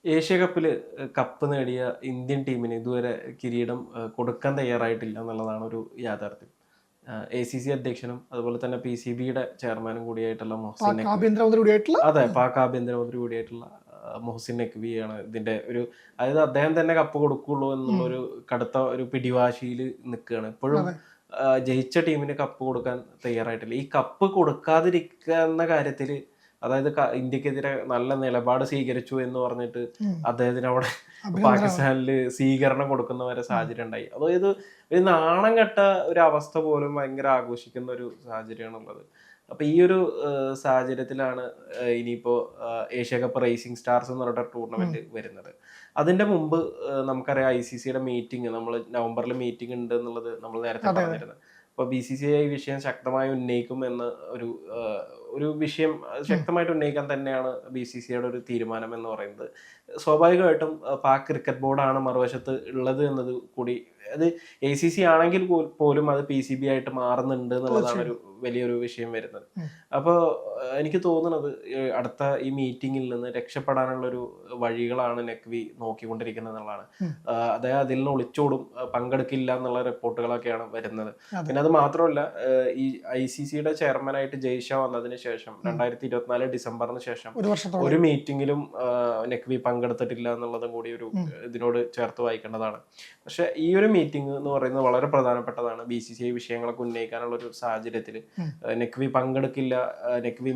Asia കപ്പിൽ cup നേടിയ Indian ടീമിന് ഇതുവരെ കിരീടം കൊടുക്കാൻ തയ്യാറായിട്ടില്ല എന്നുള്ളതാണ് ഒരു യാഥാർത്ഥ്യം. ACC അധ്യക്ഷനും അതുപോലെ തന്നെ PCB-യുടെ ചെയർമാനും കൂടിയായിട്ടുള്ള മൊഹസിൻ നഖ്വി, അതെ, പാക് ആഭ്യന്തരമന്ത്രി കൂടിയായിട്ടുള്ള മൊഹസിൻ നഖ്വിയാണ് ഇതിന്റെ ഒരു, അതായത് അദ്ദേഹം തന്നെ കപ്പ് കൊടുക്കുള്ളൂ എന്നുള്ളൊരു കടുത്ത ഒരു പിടിവാശിയിൽ നിൽക്കുകയാണ് ഇപ്പോഴും. ജയിച്ച ടീമിന് കപ്പ് കൊടുക്കാൻ തയ്യാറായിട്ടില്ല. ഈ കപ്പ് കൊടുക്കാതിരിക്കുന്ന കാര്യത്തിൽ, അതായത് ഇന്ത്യക്കെതിരെ നല്ല നിലപാട് സ്വീകരിച്ചു എന്ന് പറഞ്ഞിട്ട് അദ്ദേഹത്തിന് അവിടെ പാകിസ്ഥാനിൽ സ്വീകരണം കൊടുക്കുന്ന വരെ സാഹചര്യം ഉണ്ടായി. അതായത് ഒരു നാണം കെട്ട ഒരു അവസ്ഥ പോലും ഭയങ്കര ആഘോഷിക്കുന്ന ഒരു സാഹചര്യമാണുള്ളത്. അപ്പൊ ഈ ഒരു സാഹചര്യത്തിലാണ് ഇനിയിപ്പോ ഏഷ്യ കപ്പ് റേസിംഗ് സ്റ്റാർസ് എന്ന് പറഞ്ഞിട്ട് ടൂർണമെന്റ് വരുന്നത്. അതിന്റെ മുമ്പ് നമുക്കറിയാം ICC-യുടെ മീറ്റിംഗ്, നമ്മൾ നവംബറിൽ മീറ്റിംഗ് ഉണ്ട് എന്നുള്ളത് നമ്മൾ നേരത്തെ പറഞ്ഞിരുന്നത്. അപ്പൊ BCCI വിഷയം ശക്തമായി ഉന്നയിക്കും എന്ന ഒരു വിഷയം ശക്തമായിട്ട് ഉന്നയിക്കാൻ തന്നെയാണ് BCCI-യുടെ ഒരു തീരുമാനം എന്ന് പറയുന്നത്. സ്വാഭാവികമായിട്ടും പാക് ക്രിക്കറ്റ് ബോർഡാണ് മറുവശത്ത് ഉള്ളത് എന്നത് കൂടി, അത് ACC ആണെങ്കിൽ പോലും അത് PCB ആയിട്ട് മാറുന്നുണ്ട് എന്നുള്ളതാണ് ഒരു വലിയൊരു വിഷയം വരുന്നത്. അപ്പോൾ എനിക്ക് തോന്നുന്നത് അടുത്ത ഈ മീറ്റിംഗിൽ നിന്ന് രക്ഷപ്പെടാനുള്ള ഒരു വഴികളാണ് നഖ്വി നോക്കിക്കൊണ്ടിരിക്കുന്നത് എന്നുള്ളതാണ്. അദ്ദേഹം അതിൽ നിന്ന് ഒളിച്ചോടും, പങ്കെടുക്കില്ല എന്നുള്ള റിപ്പോർട്ടുകളൊക്കെയാണ് വരുന്നത്. പിന്നെ അത് മാത്രമല്ല, ഈ ICC-യുടെ ചെയർമാനായിട്ട് ജയ്ഷാ വന്നതിന് ശേഷം 2024 ഡിസംബറിന് ശേഷം ഒരു മീറ്റിംഗിലും നഖ്വി പങ്കെടുത്തിട്ടില്ല എന്നുള്ളതും കൂടി ഒരു ഇതിനോട് ചേർത്ത് വായിക്കേണ്ടതാണ്. പക്ഷെ ഈ ഒരു മീറ്റിംഗ് എന്ന് പറയുന്നത് വളരെ പ്രധാനപ്പെട്ടതാണ്. BCCI വിഷയങ്ങളൊക്കെ ഉന്നയിക്കാനുള്ള ഒരു സാഹചര്യത്തിൽ നഖ്വി പങ്കെടുക്കില്ല, നഖ്വി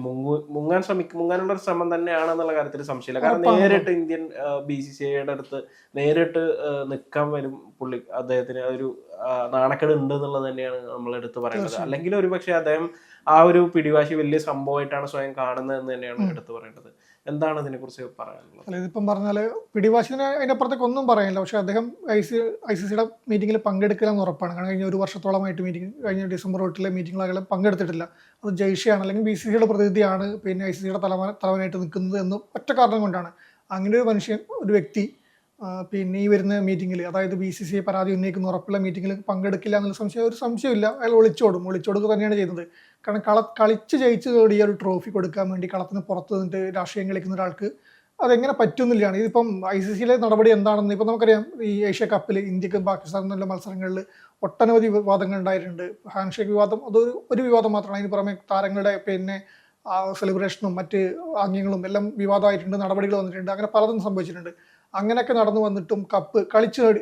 മുങ്ങാനുള്ള ഒരു ശ്രമം തന്നെയാണെന്നുള്ള കാര്യത്തിൽ സംശയമില്ല. കാരണം നേരിട്ട് ഇന്ത്യൻ BCCI-യുടെ അടുത്ത് നേരിട്ട് നിൽക്കാൻ വരും പുള്ളി, അദ്ദേഹത്തിന് ഒരു നാണക്കേട് ഉണ്ട് എന്നുള്ളത് തന്നെയാണ് നമ്മൾ എടുത്ത് പറയുന്നത്. അല്ലെങ്കിൽ ഒരുപക്ഷെ അദ്ദേഹം ആ ഒരു പിടിവാശി വലിയ സംഭവമായിട്ടാണ് സ്വയം കാണുന്നത് എന്ന് തന്നെയാണ് എടുത്തു പറയേണ്ടത്. എന്താണ് ഇതിനെ കുറിച്ച് പറയാനുള്ളത്? അല്ല, ഇതിപ്പം പറഞ്ഞാൽ പിടിവാശിന് അതിനപ്പുറത്തേക്ക് ഒന്നും പറയാനില്ല. പക്ഷെ അദ്ദേഹം ICC-യുടെ മീറ്റിംഗിൽ പങ്കെടുക്കില്ല എന്ന് ഉറപ്പാണ്. കാരണം കഴിഞ്ഞ ഒരു വർഷത്തോളമായിട്ട് കഴിഞ്ഞ ഡിസംബർ തൊട്ടിലെ മീറ്റിംഗുകൾ പങ്കെടുത്തിട്ടില്ല. അത് ജയ്ഷയാണ് അല്ലെങ്കിൽ BCCI-യുടെ പ്രതിനിധിയാണ് പിന്നെ ICC-യുടെ തലവനായിട്ട് നിൽക്കുന്നത് എന്ന് ഒറ്റ കാരണം കൊണ്ടാണ്. അങ്ങനെ ഒരു മനുഷ്യൻ, ഒരു വ്യക്തി പിന്നെ ഈ വരുന്ന മീറ്റിംഗിൽ, അതായത് BCCI പരാതി ഉന്നയിക്കുന്ന ഉറപ്പുള്ള മീറ്റിംഗിൽ പങ്കെടുക്കില്ല എന്നുള്ള ഒരു സംശയമില്ല. അയാൾ ഒളിച്ചോടുക തന്നെയാണ് ചെയ്യുന്നത്. കാരണം കളിച്ച് ജയിച്ച് നേടിയ ഒരു ട്രോഫി കൊടുക്കാൻ വേണ്ടി കളത്തിന് പുറത്ത് നിന്നിട്ട് രാഷ്ട്രീയം കളിക്കുന്ന ഒരാൾക്ക് അതെങ്ങനെ പറ്റുന്നില്ലാണ്. ഇതിപ്പം ICC-യിലെ നടപടി എന്താണെന്ന് ഇപ്പം നമുക്കറിയാം. ഈ ഏഷ്യ കപ്പിൽ ഇന്ത്യക്കും പാകിസ്ഥാനും നല്ല മത്സരങ്ങളിൽ ഒട്ടനവധി വിവാദങ്ങൾ ഉണ്ടായിട്ടുണ്ട്. ഹാൻഡ്ഷേക്ക് വിവാദം ഒരു വിവാദം മാത്രമാണ്. അതിന് പുറമെ താരങ്ങളുടെ പിന്നെ സെലിബ്രേഷനും മറ്റ് ആംഗ്യങ്ങളും എല്ലാം വിവാദമായിട്ടുണ്ട്, നടപടികൾ വന്നിട്ടുണ്ട്, അങ്ങനെ പലതും സംഭവിച്ചിട്ടുണ്ട്. അങ്ങനെയൊക്കെ നടന്നു വന്നിട്ടും കപ്പ്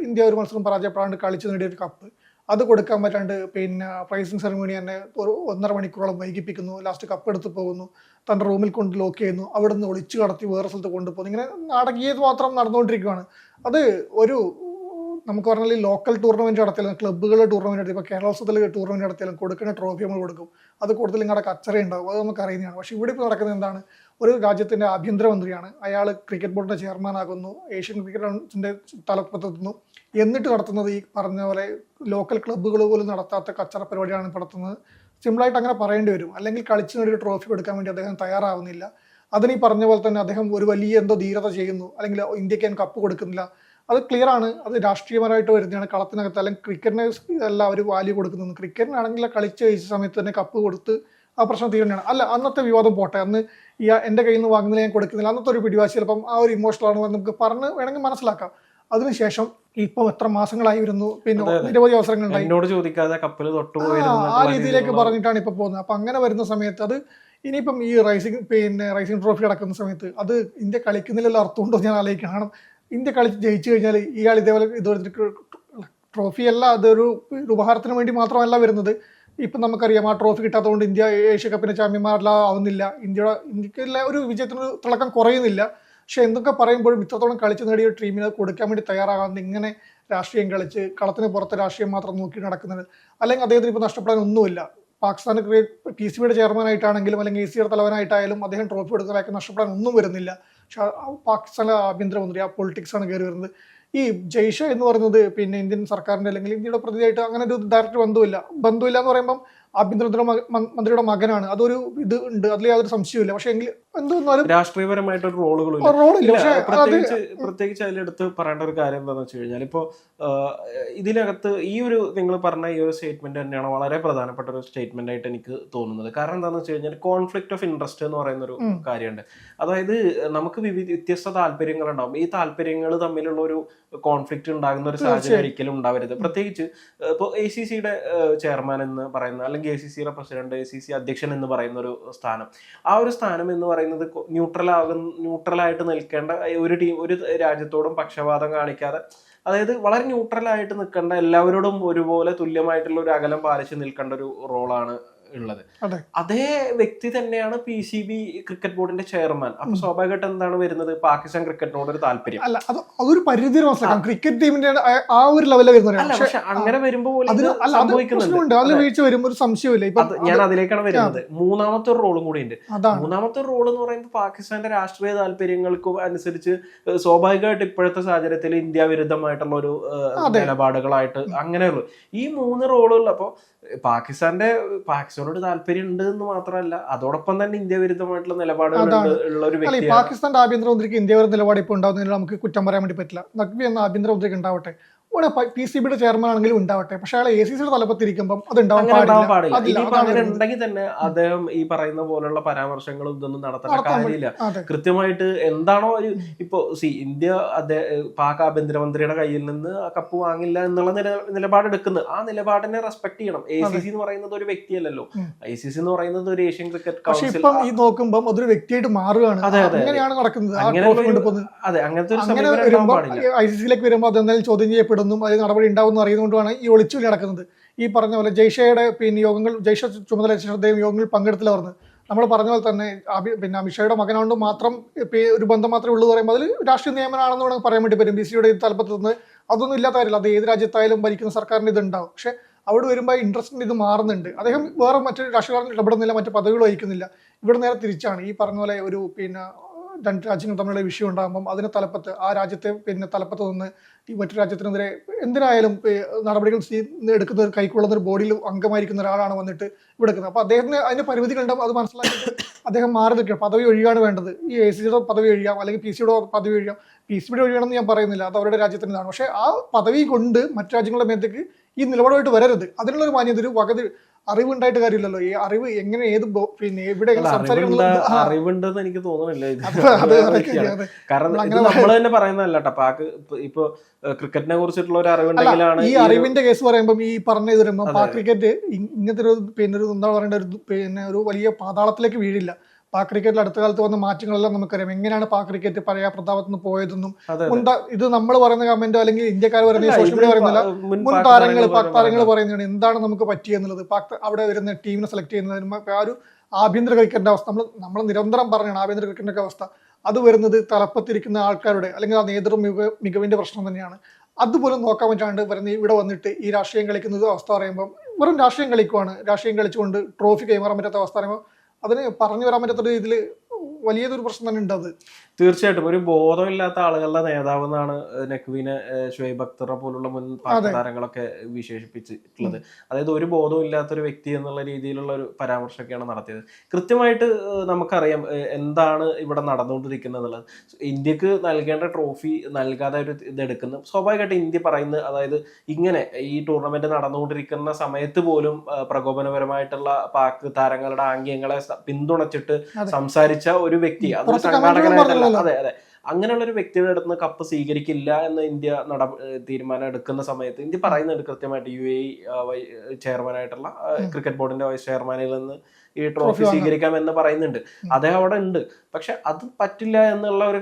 ഇന്ത്യ ഒരു മത്സരം പരാജയപ്പെടാണ്ട് കളിച്ചു നേടിയ ഒരു കപ്പ് അത് കൊടുക്കാൻ പറ്റാണ്ട് പിന്നെ പ്രൈസിങ് സെറമണി തന്നെ 1.5 മണിക്കൂറോളം വൈകിപ്പിക്കുന്നു. ലാസ്റ്റ് കപ്പ് എടുത്ത് പോകുന്നു, തൻ്റെ റൂമിൽ കൊണ്ട് ലോക്ക് ചെയ്യുന്നു, അവിടെ നിന്ന് ഒളിച്ചു കടത്തി വേറെ സ്ഥലത്ത് കൊണ്ടുപോകുന്നു. ഇങ്ങനെ നാടകീയത മാത്രം നടന്നുകൊണ്ടിരിക്കുകയാണ്. അത് ഒരു നമുക്ക് പറഞ്ഞാൽ ലോക്കൽ ടൂർണമെന്റ് നടത്തിയാലും ക്ലബ്ബുകളുടെ ടൂർണമെന്റ് നടത്തി, ഇപ്പോൾ കേരളത്തിൽ ടൂർണമെന്റ് നടത്തിയാലും കൊടുക്കുന്ന ട്രോഫി നമ്മൾ കൊടുക്കും, അത് കൂടുതൽ നിങ്ങളുടെ കച്ചറ ഉണ്ടാവും, അത് നമുക്ക് അറിയുന്നതാണ്. പക്ഷേ ഇവിടെ ഇപ്പോൾ നടക്കുന്നത് എന്താണ്? ഒരു രാജ്യത്തിൻ്റെ ആഭ്യന്തരമന്ത്രിയാണ്, അയാൾ ക്രിക്കറ്റ് ബോർഡിൻ്റെ ചെയർമാൻ ആകുന്നു, ഏഷ്യൻ ക്രിക്കറ്റിൻ്റെ തലപ്പത്തെത്തുന്നു, എന്നിട്ട് നടത്തുന്നത് ഈ പറഞ്ഞ പോലെ ലോക്കൽ ക്ലബ്ബുകൾ പോലും നടത്താത്ത കച്ചറ പരിപാടിയാണ് നടത്തുന്നത്. സിമ്പിളായിട്ട് അങ്ങനെ പറയേണ്ടി വരും. അല്ലെങ്കിൽ കളിച്ചു നേടിയ ട്രോഫി കൊടുക്കാൻ വേണ്ടി അദ്ദേഹം തയ്യാറാവുന്നില്ല. അതിന് ഈ പറഞ്ഞ പോലെ തന്നെ അദ്ദേഹം ഒരു വലിയ എന്തോ ധീരത ചെയ്യുന്നു, അല്ലെങ്കിൽ ഇന്ത്യക്ക് ഞാൻ കപ്പ് കൊടുക്കുന്നില്ല. അത് ക്ലിയർ ആണ്, അത് രാഷ്ട്രീയപരമായിട്ട് വരുന്നതാണ്. കളത്തിനകത്ത് അല്ലെങ്കിൽ ക്രിക്കറ്റിന് അല്ല അവർ വാല്യൂ കൊടുക്കുന്നത്. ക്രിക്കറ്റിനാണെങ്കിൽ കളിച്ച് ജയിച്ച സമയത്ത് തന്നെ കപ്പ് കൊടുത്ത് ആ പ്രശ്നം തീരുന്നതാണ്. അല്ല, അന്നത്തെ വിവാദം പോട്ടെ, അന്ന് എൻ്റെ കയ്യിൽ നിന്ന് വാങ്ങുന്നില്ല, ഞാൻ കൊടുക്കുന്നില്ല, അന്നത്തെ ഒരു പിടിവാശി ചിലപ്പം ആ ഒരു ഇമോഷണലാണ് നമുക്ക് പറഞ്ഞ് വേണമെങ്കിൽ മനസ്സിലാക്കാം. അതിനുശേഷം ഇപ്പോൾ എത്ര മാസങ്ങളായി വരുന്നു, പിന്നെ നിരവധി അവസരങ്ങളുണ്ടായി, ആ രീതിയിലേക്ക് പറഞ്ഞിട്ടാണ് ഇപ്പോൾ പോകുന്നത്. അപ്പം അങ്ങനെ വരുന്ന സമയത്ത് അത് ഇനിയിപ്പം ഈ റൈസിംഗ് ട്രോഫി അടക്കുന്ന സമയത്ത് അത് ഇന്ത്യ കളിക്കുന്നില്ല അർത്ഥമുണ്ടോ ഞാൻ ആലോചിക്കണം. കാരണം ഇന്ത്യ കളിച്ച് ജയിച്ചു കഴിഞ്ഞാൽ ഇയാൾ ഇതുപോലെ ട്രോഫി അല്ല, അതൊരു ഉപഹാരത്തിന് വേണ്ടി മാത്രമല്ല വരുന്നത്. ഇപ്പം നമുക്കറിയാം, ആ ട്രോഫി കിട്ടാത്തതുകൊണ്ട് ഇന്ത്യ ഏഷ്യ കപ്പിന് ചാമ്പ്യന്മാരെല്ലാം ആവുന്നില്ല, ഇന്ത്യക്കുള്ള ഒരു വിജയത്തിന് തിളക്കം കുറയുന്നില്ല. പക്ഷെ എന്തൊക്കെ പറയുമ്പോഴും ഇത്രത്തോളം കളിച്ച് നേടിയ ടീമിനെ കൊടുക്കാൻ വേണ്ടി തയ്യാറാകാതെ ഇങ്ങനെ രാഷ്ട്രീയം കളിച്ച് കളത്തിന് പുറത്തെ രാഷ്ട്രീയം മാത്രം നോക്കി നടക്കുന്നത്. അല്ലെങ്കിൽ അദ്ദേഹത്തിന് ഇപ്പോൾ നഷ്ടപ്പെടാൻ ഒന്നുമില്ല. പാകിസ്ഥാൻ PCB-യുടെ ചെയർമാനായിട്ടാണെങ്കിലും അല്ലെങ്കിൽ ACC-യുടെ തലവനായിട്ടായാലും അദ്ദേഹം ട്രോഫി കൊടുക്കുന്നതൊക്കെ നഷ്ടപ്പെടാൻ ഒന്നും വരുന്നില്ല. പക്ഷെ പാകിസ്ഥാനിലെ ആഭ്യന്തരമന്ത്രി, ആ പൊളിറ്റിക്സാണ് കയറി വരുന്നത്. ഈ ജയ്ഷ എന്ന് പറയുന്നത് പിന്നെ ഇന്ത്യൻ സർക്കാരിൻ്റെ അല്ലെങ്കിൽ ഇന്ത്യയുടെ പ്രതിയായിട്ട് അങ്ങനെ ഒരു ഡയറക്റ്റ് ബന്ധമില്ല എന്ന് പറയുമ്പം ആഭ്യന്തര മന്ത്രിയുടെ മകനാണ്. അതൊരു ഇത് ഉണ്ട്, അതിൽ യാതൊരു സംശയമില്ല. പക്ഷെ എങ്കിൽ എന്തൊന്നാലും രാഷ്ട്രീയപരമായിട്ടൊരു റോളുകളില്ല. റോളില്ല. പക്ഷെ പ്രത്യേകിച്ച് അതിലെടുത്ത് പറയേണ്ട ഒരു കാര്യം എന്താണെന്ന് വെച്ച് കഴിഞ്ഞാൽ, ഇപ്പോൾ ഇതിനകത്ത് ഈ ഒരു നിങ്ങൾ പറഞ്ഞ ഈ ഒരു സ്റ്റേറ്റ്മെന്റ് തന്നെയാണ് വളരെ പ്രധാനപ്പെട്ട ഒരു സ്റ്റേറ്റ്മെന്റ് ആയിട്ട് എനിക്ക് തോന്നുന്നത്. കാരണം എന്താണെന്ന് വെച്ച് കഴിഞ്ഞാൽ കോൺഫ്ലിക്ട് ഓഫ് ഇൻട്രസ്റ്റ് എന്ന് പറയുന്ന ഒരു കാര്യമുണ്ട്. അതായത് നമുക്ക് വ്യത്യസ്ത താല്പര്യങ്ങളുണ്ടാവും. ഈ താല്പര്യങ്ങൾ തമ്മിലുള്ള ഒരു കോൺഫ്ലിക്റ്റ് ഉണ്ടാകുന്ന ഒരു സാഹചര്യം ഒരിക്കലും ഉണ്ടാവരുത്. പ്രത്യേകിച്ച് ഇപ്പോൾ ACCയുടെ ചെയർമാൻ എന്ന് പറയുന്ന, അല്ലെങ്കിൽ ACCയുടെ പ്രസിഡന്റ്, ACC അധ്യക്ഷൻ എന്ന് പറയുന്ന ഒരു സ്ഥാനം, ആ ഒരു സ്ഥാനം എന്ന് പറയുന്നത് ന്യൂട്രലായിട്ട് നിൽക്കേണ്ട ഒരു രാജ്യത്തോടും പക്ഷപാതം കാണിക്കാതെ, അതായത് വളരെ ന്യൂട്രലായിട്ട് നിൽക്കേണ്ട, എല്ലാവരോടും ഒരുപോലെ തുല്യമായിട്ടുള്ള ഒരു അകലം പാലിച്ച് നിൽക്കേണ്ട ഒരു റോളാണ് ഉള്ളത്. അതേ വ്യക്തി തന്നെയാണ് PCB ക്രിക്കറ്റ് ബോർഡിന്റെ ചെയർമാൻ. അപ്പൊ സ്വാഭാവികമായിട്ട് എന്താണ് വരുന്നത്? പാകിസ്ഥാൻ ക്രിക്കറ്റിനോട് ഒരു താല്പര്യം അല്ല, അതൊരു പരിധി മനസ്സിലാക്കാം. ക്രിക്കറ്റ് ടീമിന്റെ ആ ഒരു ലെവലിൽ വരുന്നത്. പക്ഷെ അങ്ങനെ വരുമ്പോൾ സംഭവിക്കുന്നുണ്ട്, അതിൽ വീഴ്ച വരുമ്പോൾ ഒരു സംശയമില്ല. ഞാൻ അതിലേക്കാണ് വരുന്നത്. മൂന്നാമത്തെ ഒരു റോളും കൂടി ഉണ്ട്. മൂന്നാമത്തെ ഒരു റോൾ എന്ന് പറയുമ്പോൾ പാകിസ്ഥാന്റെ രാഷ്ട്രീയ താല്പര്യങ്ങൾക്കും അനുസരിച്ച് സ്വാഭാവികമായിട്ട് ഇപ്പോഴത്തെ സാഹചര്യത്തിൽ ഇന്ത്യ വിരുദ്ധമായിട്ടുള്ള ഒരു നിലപാടുകളായിട്ട് അങ്ങനെയുള്ളൂ ഈ 3 റോളുകൾ. അപ്പൊ പാകിസ്ഥാനോട് താല്പര്യം ഉണ്ട് എന്ന് മാത്രമല്ല, അതോടൊപ്പം തന്നെ ഇന്ത്യ വിരുദ്ധമായിട്ടുള്ള നിലപാടുകൾ ഉള്ള ഒരു വ്യക്തി. പാകിസ്ഥാന്റെ ആഭ്യന്തരമന്ത്രിക്ക് ഇന്ത്യ വിരുദ്ധ നിലപാട് ഇപ്പോൾ ഉണ്ടാവുന്നതിന് നമുക്ക് കുറ്റം പറയാൻ വേണ്ടി പറ്റില്ല. നഖ്വി എന്ന ആഭ്യന്തരമന്ത്രിക്ക് ഉണ്ടാവട്ടെ, ഇവിടെ PCBയുടെ ചെയർമാൻ ആണെങ്കിലും ഉണ്ടാവട്ടെ, പക്ഷെ അയാൾ ACCയുടെ തലപ്പത്തിരിക്കുമ്പോൾ അത് ഉണ്ടാവാൻ പാടില്ല. അങ്ങനെ ഉണ്ടെങ്കിൽ തന്നെ അദ്ദേഹം ഈ പറയുന്ന പോലുള്ള പരാമർശങ്ങളും ഇതൊന്നും നടത്തേണ്ട കാര്യമില്ല. കൃത്യമായിട്ട് എന്താണോ ഇപ്പോ ഇന്ത്യ പാക് ആഭ്യന്തരമന്ത്രിയുടെ കയ്യിൽ നിന്ന് ആ കപ്പ് വാങ്ങില്ല എന്നുള്ള നിലപാടെടുക്കുന്നത്, ആ നിലപാടിനെ റെസ്പെക്ട് ചെയ്യണം. ACC എന്ന് പറയുന്നത് ഒരു വ്യക്തിയല്ലല്ലോ. ICC എന്ന് പറയുന്നത് ഒരു ഏഷ്യൻ ക്രിക്കറ്റ് കൗൺസിൽ. ഇപ്പം ഈ നോക്കുമ്പോൾ അതൊരു വ്യക്തിയായിട്ട് മാറുകയാണ്. അങ്ങനെയാണ് നടക്കുന്നത്. അങ്ങനത്തെ ICCയിലേക്ക് വരുമ്പോൾ അതെന്തായാലും ചോദ്യം ചെയ്യപ്പെടും, അതിൽ നടപടി ഉണ്ടാവും അറിയുന്നതുകൊണ്ടാണ് ഈ ഒളിച്ചുകളി നടക്കുന്നത്. ഈ പറഞ്ഞ പോലെ ജയ്ഷയുടെ യോഗങ്ങൾ, ജയ്ഷ ചുമതല അദ്ദേഹം യോഗങ്ങളിൽ പങ്കെടുത്തില്ല പറഞ്ഞത്. നമ്മൾ പറഞ്ഞ പോലെ തന്നെ അമിത്ഷായുടെ മകനോണ്ട് മാത്രം ഒരു ബന്ധം മാത്രമേ ഉള്ളൂ പറയുമ്പോൾ അതിൽ രാഷ്ട്രീയ നിയമനമാണെന്ന് വേണമെങ്കിൽ പറയാൻ വേണ്ടി പറ്റും. BCയുടെ തലപ്പത്ത് നിന്ന് അതൊന്നും ഇല്ലാത്ത കാര്യമില്ല. അത് ഏത് രാജ്യത്തായാലും ഭരിക്കുന്ന സർക്കാരിന് ഇത് ഉണ്ടാവും. പക്ഷെ അവിടെ വരുമ്പോൾ ഇൻട്രസ്റ്റിന് ഇത് മാറുന്നുണ്ട്. അദ്ദേഹം വേറെ മറ്റൊരു രാഷ്ട്രീയക്കാരൻ ഇടപെടുന്നില്ല, മറ്റു പദവികൾ വഹിക്കുന്നില്ല. ഇവിടെ നേരെ തിരിച്ചാണ്. ഈ പറഞ്ഞ പോലെ ഒരു രണ്ട് രാജ്യങ്ങൾ തമ്മിലുള്ള വിഷയം ഉണ്ടാകുമ്പം അതിന് തലപ്പത്ത്, ആ രാജ്യത്തെ തലപ്പത്ത് നിന്ന് ഈ മറ്റു രാജ്യത്തിനെതിരെ എന്തിനായാലും നടപടികൾ എടുക്കുന്ന കൈക്കൊള്ളുന്ന ഒരു ബോഡിയിൽ അംഗമായിരിക്കുന്ന ഒരാളാണ് വന്നിട്ട് ഇവിടെ എടുക്കുന്നത്. അപ്പോൾ അദ്ദേഹത്തിന് അതിന് പരിമിതികളുണ്ടാവും. അത് മനസ്സിലാക്കിയിട്ട് അദ്ദേഹം മാറി നിൽക്കുക. പദവി ഒഴിയാണ് വേണ്ടത്. ഈ ACCയുടെ പദവി ഒഴിയാം, അല്ലെങ്കിൽ PCയുടെ പദവി ഒഴിയാം. PCBയുടെ ഒഴിയണമെന്ന് ഞാൻ പറയുന്നില്ല, അത് അവരുടെ രാജ്യത്തിൻ്റെതാണ്. പക്ഷേ ആ പദവി കൊണ്ട് മറ്റു രാജ്യങ്ങളുടെ മേത്തേക്ക് ഈ നിലപാടുമായിട്ട് വരരുത്. അതിനുള്ളൊരു മാന്യത, ഒരു അറിവുണ്ടായിട്ട് കാര്യമില്ലല്ലോ. ഈ അറിവ് എങ്ങനെ എവിടെ അറിവുണ്ടെന്ന് എനിക്ക് തോന്നുന്നില്ല. കാരണം നമ്മൾ തന്നെ പറയുന്നതല്ല കേട്ടോ. പാക് ഇപ്പൊ ക്രിക്കറ്റിനെ കുറിച്ചിട്ടുള്ള ഒരു അറിവുണ്ടെങ്കിലാണ്. ഈ അറിവിന്റെ കേസ് പറയുമ്പോൾ ഈ പറഞ്ഞ ഇത് വരുമ്പോൾ പാക് ക്രിക്കറ്റ് ഇങ്ങനത്തെ ഒരു എന്താ പറയേണ്ട ഒരു വലിയ പാതാളത്തിലേക്ക് വീഴില്ല. പാക് ക്രിക്കറ്റിൽ അടുത്ത കാലത്ത് വന്ന മാറ്റങ്ങളെല്ലാം നമുക്കറിയാം. എങ്ങനെയാണ് പാക് ക്രിക്കറ്റ് പഴയ പ്രതാപത്ത് നിന്ന് പോയതെന്നും ഇത് നമ്മൾ പറയുന്ന കമന്റോ അല്ലെങ്കിൽ ഇന്ത്യക്കാർ പറയുന്ന സോഷ്യൽ മീഡിയ പറയുന്നില്ല, മുൻ താരങ്ങൾ, പാക് താരങ്ങൾ പറയുന്നതാണ് എന്താണ് നമുക്ക് പറ്റിയെന്നുള്ളത്. പാക് അവിടെ വരുന്ന ടീമിനെ സെലക്ട് ചെയ്യുന്നതിന് ആ ഒരു ആഭ്യന്തര ക്രിക്കറ്റിന്റെ അവസ്ഥ നമ്മൾ നിരന്തരം പറഞ്ഞാണ്. ആഭ്യന്തര ക്രിക്കറ്റിന്റെ അവസ്ഥ അത് വരുന്നത് തലപ്പത്തിരിക്കുന്ന ആൾക്കാരുടെ അല്ലെങ്കിൽ ആ നേതൃ മികവിന്റെ പ്രശ്നം തന്നെയാണ്. അതുപോലും നോക്കാൻ പറ്റാണ്ട് വരുന്ന ഇവിടെ വന്നിട്ട് ഈ രാഷ്ട്രീയം കളിക്കുന്നത് അവസ്ഥ പറയുമ്പോൾ വെറും രാഷ്ട്രീയം കളിക്കുവാണ്. രാഷ്ട്രീയം കളിച്ചുകൊണ്ട് ട്രോഫി കൈമാറാൻ പറ്റാത്ത അവസ്ഥ പറയുമ്പോൾ അതിന് പറഞ്ഞു വരാൻ പറ്റാത്ത ഇതിൽ വലിയൊരു പ്രശ്നം തന്നെ ഉണ്ട്. അത് തീർച്ചയായിട്ടും ഒരു ബോധമില്ലാത്ത ആളുകളുടെ നേതാവ് എന്നാണ് നഖ്വിനെ ഷുഐബ് അക്തറെ പോലുള്ള മുൻ പാക് താരങ്ങളൊക്കെ വിശേഷിപ്പിച്ചിട്ടുള്ളത്. അതായത് ഒരു ബോധവും ഇല്ലാത്തൊരു വ്യക്തി എന്നുള്ള രീതിയിലുള്ള ഒരു പരാമർശമൊക്കെയാണ് നടത്തിയത്. കൃത്യമായിട്ട് നമുക്കറിയാം എന്താണ് ഇവിടെ നടന്നുകൊണ്ടിരിക്കുന്നത് എന്നുള്ളത്. ഇന്ത്യക്ക് നൽകേണ്ട ട്രോഫി നൽകാതെ ഒരു ഇതെടുക്കുന്നു. സ്വാഭാവികമായിട്ട് ഇന്ത്യ പറയുന്നത്, അതായത് ഇങ്ങനെ ഈ ടൂർണമെന്റ് നടന്നുകൊണ്ടിരിക്കുന്ന സമയത്ത് പോലും പ്രകോപനപരമായിട്ടുള്ള പാക് താരങ്ങളുടെ ആംഗ്യങ്ങളെ പിന്തുണച്ചിട്ട് സംസാരിച്ച ഒരു വ്യക്തി, അതൊരു സംഘാടകനായിട്ടല്ല, അതെ അങ്ങനെയുള്ള ഒരു വ്യക്തിയുടെ അടുത്ത് നിന്ന് കപ്പ് സ്വീകരിക്കില്ല എന്ന് ഇന്ത്യ തീരുമാനം എടുക്കുന്ന സമയത്ത് ഇന്ത്യ പറയുന്നുണ്ട് കൃത്യമായിട്ട്. UAE ചെയർമാനായിട്ടുള്ള ക്രിക്കറ്റ് ബോർഡിന്റെ വൈസ് ചെയർമാനിൽ നിന്ന് ഈ ട്രോഫി സ്വീകരിക്കാം എന്ന് പറയുന്നുണ്ട്. അദ്ദേഹം അവിടെ ഉണ്ട്. പക്ഷെ അത് പറ്റില്ല എന്നുള്ള ഒരു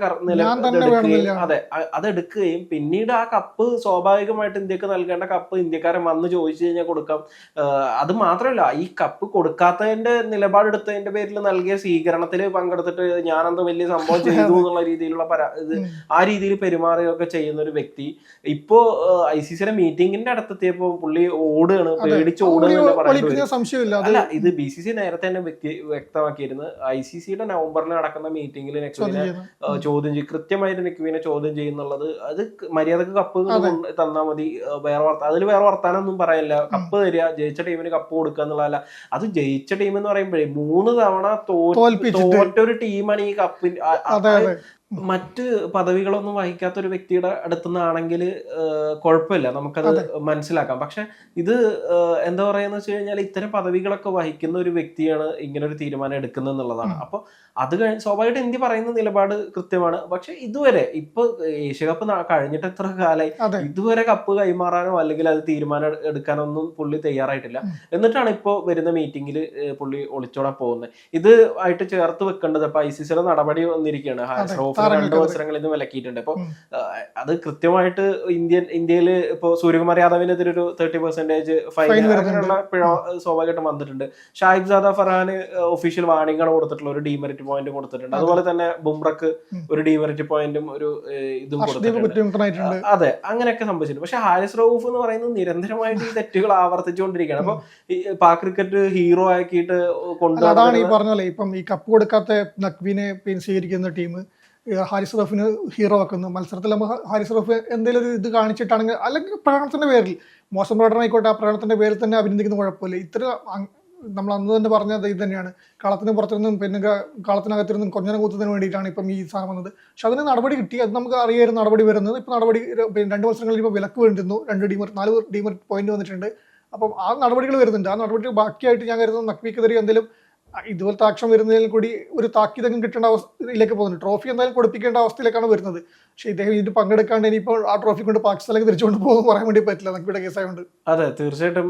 അതെ അതെടുക്കുകയും പിന്നീട് ആ കപ്പ് സ്വാഭാവികമായിട്ട് ഇന്ത്യക്ക് നൽകേണ്ട കപ്പ് ഇന്ത്യക്കാരൻ വന്ന് ചോദിച്ചു കഴിഞ്ഞാൽ കൊടുക്കാം. അത് മാത്രമല്ല, ഈ കപ്പ് കൊടുക്കാത്തതിന്റെ നിലപാടെടുത്തതിന്റെ പേരിൽ നൽകിയ സ്വീകരണത്തിൽ പങ്കെടുത്തിട്ട് ഞാനെന്തോ വലിയ സംഭവം ചെയ്തു എന്നുള്ള രീതിയിലുള്ള ആ രീതിയിൽ പെരുമാറുകയൊക്കെ ചെയ്യുന്ന ഒരു വ്യക്തി ഇപ്പോ ICCയുടെ മീറ്റിംഗിന്റെ അടുത്തെത്തിയപ്പോ പുള്ളി ഓടുകയാണ്, പേടിച്ച് ഓടുകയാണ് പറയുന്നത്. അല്ല, ഇത് BCC നേരത്തെ നേരത്തെ തന്നെ വ്യക്തമാക്കിയിരുന്നു ICCയുടെ നവംബറിൽ നടക്കുന്ന മീറ്റിംഗിൽ നെക്വിനെ ചോദ്യം ചെയ്യും, കൃത്യമായിട്ട് നെക്വിനെ ചോദ്യം ചെയ്യുന്നുള്ളത്. അത് മര്യാദക്ക് കപ്പ് തന്നാൽ മതി, അതിൽ വേറെ വർത്താനൊന്നും പറയില്ല. കപ്പ് തരിക, ജയിച്ച ടീമിന് കപ്പ് കൊടുക്കുക എന്നുള്ളതല്ല. അത് ജയിച്ച ടീം എന്ന് പറയുമ്പോഴേ 3 തവണ തോറ്റൊരു ടീമാണ് ഈ കപ്പിന്. മറ്റ് പദവികളൊന്നും വഹിക്കാത്ത ഒരു വ്യക്തിയുടെ അടുത്തുനിന്നാണെങ്കിൽ കുഴപ്പമില്ല, നമുക്കത് മനസ്സിലാക്കാം. പക്ഷെ ഇത് എന്താ പറയാന്ന് വെച്ച് കഴിഞ്ഞാൽ ഇത്തരം പദവികളൊക്കെ വഹിക്കുന്ന ഒരു വ്യക്തിയാണ് ഇങ്ങനെ ഒരു തീരുമാനം എടുക്കുന്നത് എന്നുള്ളതാണ്. അപ്പൊ അത് സ്വാഭാവികമായിട്ട് ഇന്ത്യ പറയുന്ന നിലപാട് കൃത്യമാണ്. പക്ഷെ ഇതുവരെ ഇപ്പൊ ഏഷ്യ കപ്പ് കഴിഞ്ഞിട്ട് എത്ര കാലമായി, ഇതുവരെ കപ്പ് കൈമാറാനോ അല്ലെങ്കിൽ അത് തീരുമാനം എടുക്കാനോ ഒന്നും പുള്ളി തയ്യാറായിട്ടില്ല. എന്നിട്ടാണ് ഇപ്പോ വരുന്ന മീറ്റിംഗിൽ പുള്ളി ഒളിച്ചോടാൻ പോകുന്നത്. ഇത് ആയിട്ട് ചേർത്ത് വെക്കേണ്ടത് ഇപ്പൊ ICCയുടെ നടപടി വന്നിരിക്കുകയാണ്. 2 മത്സരങ്ങളിൽ നിന്ന് വിലക്കിയിട്ടുണ്ട്. അപ്പൊ അത് കൃത്യമായിട്ട് ഇന്ത്യയില് ഇപ്പൊ സൂര്യകുമാർ യാദവിനെതിരെ ഒരു 30% ഫൈൻ അങ്ങനെയുള്ള പിഴ സ്വാഭാവികമായിട്ടും വന്നിട്ടുണ്ട്. ഷാഹിബ്സാദ ഫർഹാന് ഒഫീഷ്യൽ വാണിംഗാണ് കൊടുത്തിട്ടുള്ള, ഒരു ഡീമെറിറ്റ് പോയിന്റ് കൊടുത്തിട്ടുണ്ട്. അതുപോലെ തന്നെ ബുംറക്ക് ഒരു ഡീമെറിറ്റ് പോയിന്റും ഒരു ഇതും കൊടുത്തിട്ടുണ്ട്. അതെ, അങ്ങനെയൊക്കെ സംഭവിച്ചിട്ടുണ്ട്. പക്ഷെ ഹാരിസ് റൌഫ് എന്ന് പറയുന്നത് നിരന്തരമായിട്ട് ഈ തെറ്റുകൾ ആവർത്തിച്ചുകൊണ്ടിരിക്കുകയാണ്. അപ്പൊ പാക് ക്രിക്കറ്റ് ഹീറോ ആക്കിയിട്ട് അതാണ് ഈ പറഞ്ഞ പോലെ ഇപ്പം ഈ കപ്പ് കൊടുക്കാത്ത നഖ്വിനെ സ്വീകരിക്കുന്ന ടീം ഹാരിസ് റൌഫിന് ഹീറോ ആക്കുന്നു. മത്സരത്തിൽ നമ്മൾ ഹാരിസ് റൌഫ് എന്തെങ്കിലും ഒരു ഇത് കാണിച്ചിട്ടാണെങ്കിൽ, അല്ലെങ്കിൽ പ്രകടനത്തിന്റെ പേരിൽ മോശം പ്രകടനം ആയിക്കോട്ടെ, ആ പ്രകടനത്തിന്റെ പേരിൽ തന്നെ അഭിനന്ദിക്കുന്ന കുഴപ്പമില്ല. ഇത്ര നമ്മൾ അന്ന് തന്നെ പറഞ്ഞത് ഇത് തന്നെയാണ്, കളത്തിന് പുറത്തുനിന്നും പിന്നെ കളത്തിനകത്തിരുന്നും കൊഞ്ഞനെ കൂത്തുന്നതിന് വേണ്ടിയിട്ടാണ് ഇപ്പം ഈ സാധനം വന്നത്. പക്ഷെ അതിന് നടപടി കിട്ടി, അത് നമുക്ക് അറിയായിരുന്നു നടപടി വരുന്നത്. ഇപ്പം നടപടി 2 മത്സരങ്ങളിൽ ഇപ്പോൾ വിലക്ക് വേണ്ടിയിരുന്നു, 4 ഡീമെറിറ്റ് പോയിന്റ് വന്നിട്ടുണ്ട്. അപ്പം ആ നടപടികൾ വരുന്നുണ്ട്. ആ നടപടികൾ ബാക്കിയായിട്ട് ഞാൻ കരുതുന്നു നഖ്വിക്കെതിരെ എന്തെങ്കിലും ഇതുപോലത്തെ ആക്ഷൻ വരുന്നതിൽ കൂടി ഒരു താക്കീതെങ്കിലും കിട്ടേണ്ട അവസ്ഥയിലേക്ക് പോകുന്നുണ്ട്. ട്രോഫി എന്തായാലും കൊടുപ്പിക്കേണ്ട അവസ്ഥയിലേക്കാണ് വരുന്നത്. പക്ഷെ ഇദ്ദേഹം ഇതിൽ പങ്കെടുക്കാണ്ട് ഇനിയിപ്പോൾ ആ ട്രോഫി കൊണ്ട് പാകിസ്ഥാനിലേക്ക് തിരിച്ചുകൊണ്ട് പോകുമെന്ന് പറയാൻ വേണ്ടി പറ്റില്ല നഖ്വിയുടെ കേസായതുകൊണ്ട്. അതെ, തീർച്ചയായിട്ടും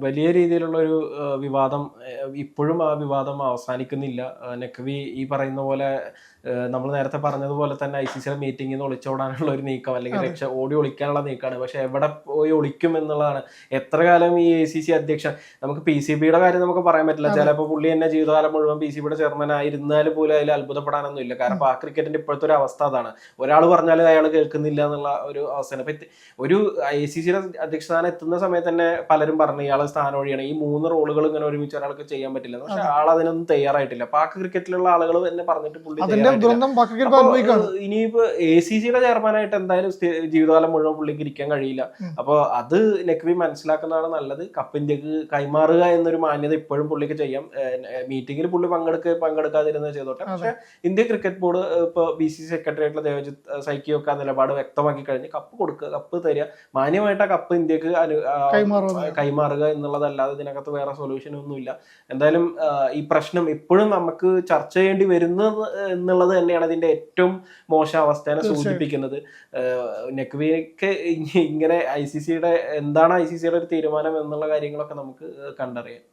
വലിയ രീതിയിലുള്ള ഒരു വിവാദം ഇപ്പോഴും ആ വിവാദം അവസാനിക്കുന്നില്ല. നഖ്വി ഈ പറയുന്ന പോലെ നമ്മൾ നേരത്തെ പറഞ്ഞതുപോലെ തന്നെ ICCയുടെ മീറ്റിംഗിൽ നിന്ന് ഒളിച്ചോടാനുള്ള ഒരു നീക്കം, അല്ലെങ്കിൽ ഓടി ഒളിക്കാനുള്ള നീക്കമാണ്. പക്ഷെ എവിടെ പോയി ഒളിക്കും എന്നുള്ളതാണ്. എത്ര കാലം ഈ ACC അധ്യക്ഷൻ, നമുക്ക് PCBയുടെ കാര്യം നമുക്ക് പറയാൻ പറ്റില്ല. ചിലപ്പോൾ പുള്ളി തന്നെ ജീവിതകാലം മുഴുവൻ PCBയുടെ ചെയർമാൻ ആയിരുന്നാലും പോലും അതിൽ അത്ഭുതപ്പെടാനൊന്നും ഇല്ല. കാരണം ആ ക്രിക്കറ്റിന്റെ ഇപ്പോഴത്തെ ഒരു അവസ്ഥ അതാണ്. ഒരാൾ പറഞ്ഞാലും അയാൾ കേൾക്കുന്നില്ല എന്നുള്ള ഒരു അവസ്ഥയാണ്. അപ്പൊ ഒരു ACCയുടെ അധ്യക്ഷസ്ഥാനം എത്തുന്ന സമയത്ത് തന്നെ പലരും പറഞ്ഞു ഇയാളെ സ്ഥാനം ഒഴിയാണ്, ഈ 3 റോളുകൾ ഇങ്ങനെ ഒരുമിച്ച് ഒരാൾക്ക് ചെയ്യാൻ പറ്റില്ല. പക്ഷെ ആൾ അതിനൊന്നും തയ്യാറായിട്ടില്ല. പാക് ക്രിക്കറ്റിലുള്ള ആളുകൾ തന്നെ പറഞ്ഞിട്ട് പുള്ളി ഇനിയിപ്പോ ACCയുടെ ചെയർമാനായിട്ട് എന്തായാലും ജീവിതകാലം മുഴുവൻ പുള്ളിക്ക് ഇരിക്കാൻ കഴിയില്ല. അപ്പൊ അത് നഖ്വി മനസ്സിലാക്കുന്നതാണ് നല്ലത്. കപ്പ് ഇന്ത്യക്ക് കൈമാറുക എന്നൊരു മാന്യത ഇപ്പോഴും പുള്ളിക്ക് ചെയ്യാം. മീറ്റിംഗിൽ പുള്ളി പങ്കെടുക്കാതിരുന്നത് ചെയ്തോട്ടെ. പക്ഷെ ഇന്ത്യ ക്രിക്കറ്റ് ബോർഡ് ഇപ്പൊ BCCI സെക്രട്ടറി ആയിട്ടുള്ള ദേവജിത്ത് സൈക്കിയൊക്കെ ആ നിലപാട് വ്യക്തമാക്കി കഴിഞ്ഞ് കപ്പ് കൊടുക്കുക, കപ്പ് തരിക, മാന്യമായിട്ട് ആ കപ്പ് ഇന്ത്യക്ക് കൈമാറുക എന്നുള്ളതല്ലാതെ ഇതിനകത്ത് വേറെ സൊല്യൂഷൻ ഒന്നുമില്ല. എന്തായാലും ഈ പ്രശ്നം ഇപ്പോഴും നമുക്ക് ചർച്ച ചെയ്യേണ്ടി വരുന്നത് എന്നുള്ളത് തന്നെയാണ് അതിന്റെ ഏറ്റവും മോശം അവസ്ഥയെ സൂചിപ്പിക്കുന്നത്. നഖ്വിക്ക് ഇങ്ങനെ എന്താണ് ICCയുടെ ഒരു തീരുമാനം എന്നുള്ള കാര്യങ്ങളൊക്കെ നമുക്ക് കണ്ടറിയാം.